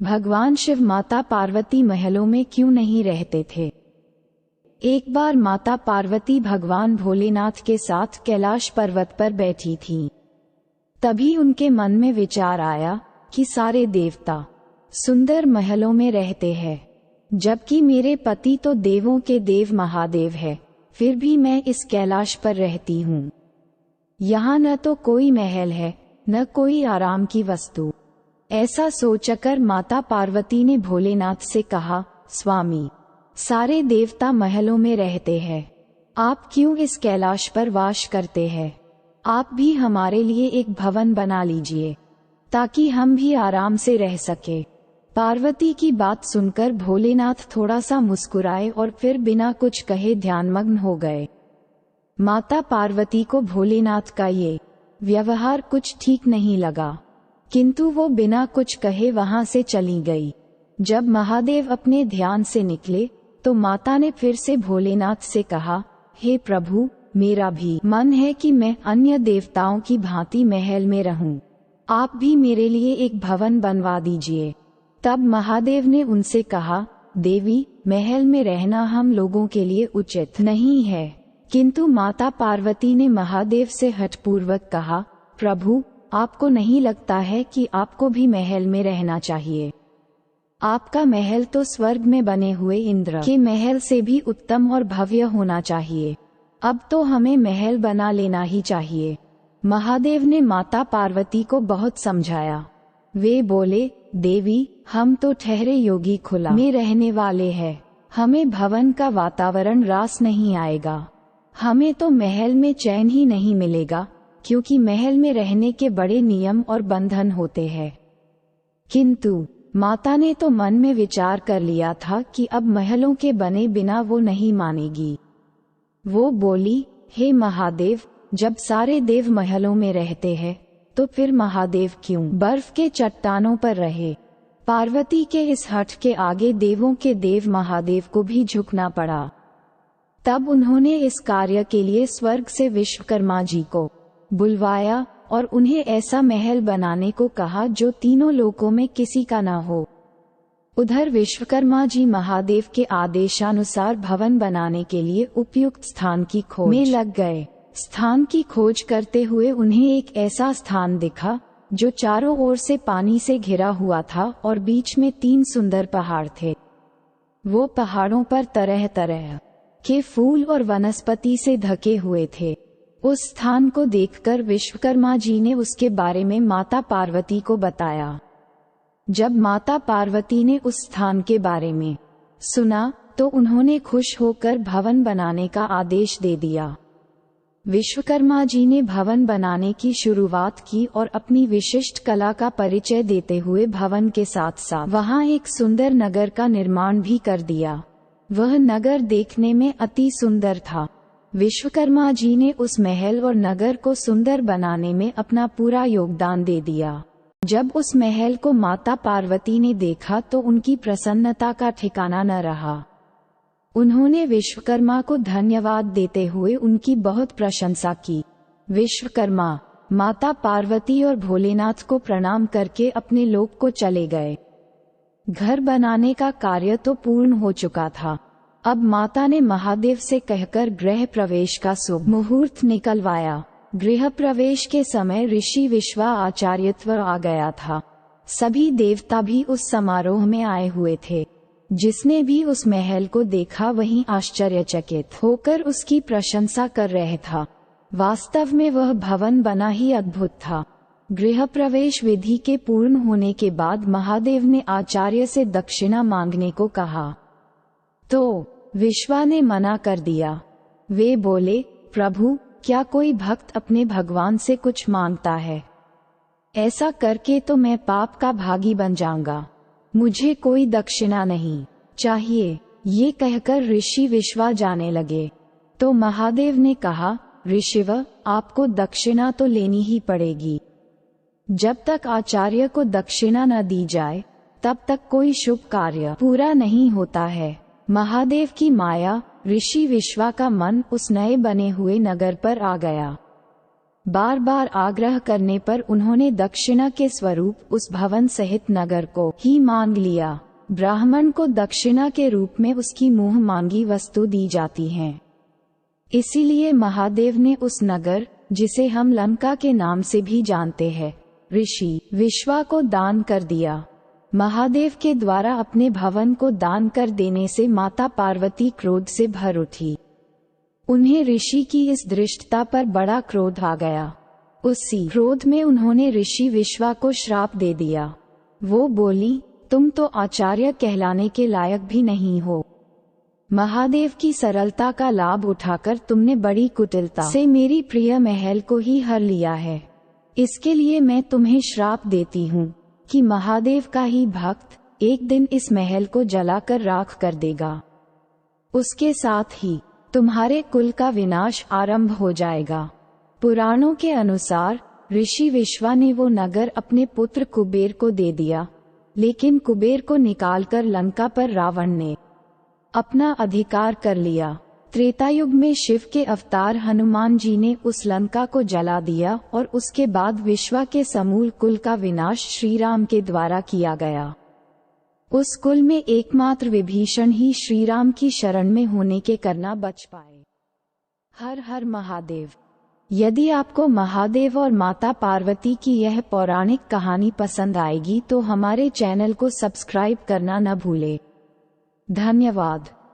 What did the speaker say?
भगवान शिव माता पार्वती महलों में क्यों नहीं रहते थे। एक बार माता पार्वती भगवान भोलेनाथ के साथ कैलाश पर्वत पर बैठी थीं। तभी उनके मन में विचार आया कि सारे देवता सुंदर महलों में रहते हैं, जबकि मेरे पति तो देवों के देव महादेव है, फिर भी मैं इस कैलाश पर रहती हूँ। यहाँ न तो कोई महल है, न कोई आराम की वस्तु। ऐसा सोचकर माता पार्वती ने भोलेनाथ से कहा, स्वामी, सारे देवता महलों में रहते हैं, आप क्यों इस कैलाश पर वास करते हैं? आप भी हमारे लिए एक भवन बना लीजिए, ताकि हम भी आराम से रह सके। पार्वती की बात सुनकर भोलेनाथ थोड़ा सा मुस्कुराए और फिर बिना कुछ कहे ध्यानमग्न हो गए। माता पार्वती को भोलेनाथ का ये व्यवहार कुछ ठीक नहीं लगा, किंतु वो बिना कुछ कहे वहां से चली गई। जब महादेव अपने ध्यान से निकले तो माता ने फिर से भोलेनाथ से कहा, हे प्रभु, मेरा भी मन है कि मैं अन्य देवताओं की भांति महल में रहूं। आप भी मेरे लिए एक भवन बनवा दीजिए। तब महादेव ने उनसे कहा, देवी, महल में रहना हम लोगों के लिए उचित नहीं है। किंतु माता पार्वती ने महादेव से हठपूर्वक कहा, प्रभु, आपको नहीं लगता है कि आपको भी महल में रहना चाहिए? आपका महल तो स्वर्ग में बने हुए इंद्र के महल से भी उत्तम और भव्य होना चाहिए। अब तो हमें महल बना लेना ही चाहिए। महादेव ने माता पार्वती को बहुत समझाया। वे बोले, देवी, हम तो ठहरे योगी खुला में रहने वाले हैं, हमें भवन का वातावरण रास नहीं आएगा। हमें तो महल में चैन ही नहीं मिलेगा, क्योंकि महल में रहने के बड़े नियम और बंधन होते हैं। किंतु माता ने तो मन में विचार कर लिया था कि अब महलों के बने बिना वो नहीं मानेगी। वो बोली, हे महादेव, जब सारे देव महलों में रहते हैं तो फिर महादेव क्यों बर्फ के चट्टानों पर रहे? पार्वती के इस हठ के आगे देवों के देव महादेव को भी झुकना पड़ा। तब उन्होंने इस कार्य के लिए स्वर्ग से विश्वकर्मा जी को बुलवाया और उन्हें ऐसा महल बनाने को कहा जो तीनों लोकों में किसी का न हो। उधर विश्वकर्मा जी महादेव के आदेशानुसार भवन बनाने के लिए उपयुक्त स्थान की खोज में लग गए। स्थान की खोज करते हुए उन्हें एक ऐसा स्थान दिखा जो चारों ओर से पानी से घिरा हुआ था और बीच में 3 सुंदर पहाड़ थे। वो पहाड़ों पर तरह तरह के फूल और वनस्पति से ढके हुए थे। उस स्थान को देखकर विश्वकर्मा जी ने उसके बारे में माता पार्वती को बताया। जब माता पार्वती ने उस स्थान के बारे में सुना तो उन्होंने खुश होकर भवन बनाने का आदेश दे दिया। विश्वकर्मा जी ने भवन बनाने की शुरुआत की और अपनी विशिष्ट कला का परिचय देते हुए भवन के साथ साथ वहां एक सुंदर नगर का निर्माण भी कर दिया। वह नगर देखने में अति सुंदर था। विश्वकर्मा जी ने उस महल और नगर को सुंदर बनाने में अपना पूरा योगदान दे दिया। जब उस महल को माता पार्वती ने देखा तो उनकी प्रसन्नता का ठिकाना न रहा। उन्होंने विश्वकर्मा को धन्यवाद देते हुए उनकी बहुत प्रशंसा की। विश्वकर्मा माता पार्वती और भोलेनाथ को प्रणाम करके अपने लोक को चले गए। घर बनाने का कार्य तो पूर्ण हो चुका था। अब माता ने महादेव से कहकर गृह प्रवेश का शुभ मुहूर्त निकलवाया। गृह प्रवेश के समय ऋषि विश्वा आचार्यत्व आ गया था। सभी देवता भी उस समारोह में आए हुए थे। जिसने भी उस महल को देखा वहीं आश्चर्यचकित होकर उसकी प्रशंसा कर रहे था। वास्तव में वह भवन बना ही अद्भुत था। गृह प्रवेश विधि के पूर्ण होने के बाद महादेव ने आचार्य से दक्षिणा मांगने को कहा, तो विश्वा ने मना कर दिया। वे बोले, प्रभु, क्या कोई भक्त अपने भगवान से कुछ मांगता है? ऐसा करके तो मैं पाप का भागी बन जाऊंगा। मुझे कोई दक्षिणा नहीं चाहिए। ये कहकर ऋषि विश्वा जाने लगे। तो महादेव ने कहा, ऋषिव, आपको दक्षिणा तो लेनी ही पड़ेगी। जब तक आचार्य को दक्षिणा न दी जाए तब तक कोई शुभ कार्य पूरा नहीं होता है। महादेव की माया ऋषि विश्वा का मन उस नए बने हुए नगर पर आ गया। बार बार आग्रह करने पर उन्होंने दक्षिणा के स्वरूप उस भवन सहित नगर को ही मांग लिया। ब्राह्मण को दक्षिणा के रूप में उसकी मुंह मांगी वस्तु दी जाती है। इसीलिए महादेव ने उस नगर, जिसे हम लंका के नाम से भी जानते हैं, ऋषि विश्वा को दान कर दिया। महादेव के द्वारा अपने भवन को दान कर देने से माता पार्वती क्रोध से भर उठी। उन्हें ऋषि की इस दृष्टता पर बड़ा क्रोध आ गया। उसी क्रोध में उन्होंने ऋषि विश्वा को श्राप दे दिया। वो बोली, तुम तो आचार्य कहलाने के लायक भी नहीं हो। महादेव की सरलता का लाभ उठाकर तुमने बड़ी कुटिलता से मेरी प्रिय महल को ही हर लिया है। इसके लिए मैं तुम्हें श्राप देती हूँ कि महादेव का ही भक्त एक दिन इस महल को जलाकर राख कर देगा। उसके साथ ही तुम्हारे कुल का विनाश आरंभ हो जाएगा। पुराणों के अनुसार ऋषि विश्वा ने वो नगर अपने पुत्र कुबेर को दे दिया, लेकिन कुबेर को निकालकर लंका पर रावण ने अपना अधिकार कर लिया। त्रेता युग में शिव के अवतार हनुमान जी ने उस लंका को जला दिया और उसके बाद विश्वा के समूल कुल का विनाश श्री राम के द्वारा किया गया। उस कुल में एकमात्र विभीषण ही श्री राम की शरण में होने के करना बच पाए। हर हर महादेव। यदि आपको महादेव और माता पार्वती की यह पौराणिक कहानी पसंद आएगी तो हमारे चैनल को सब्सक्राइब करना न भूलें। धन्यवाद।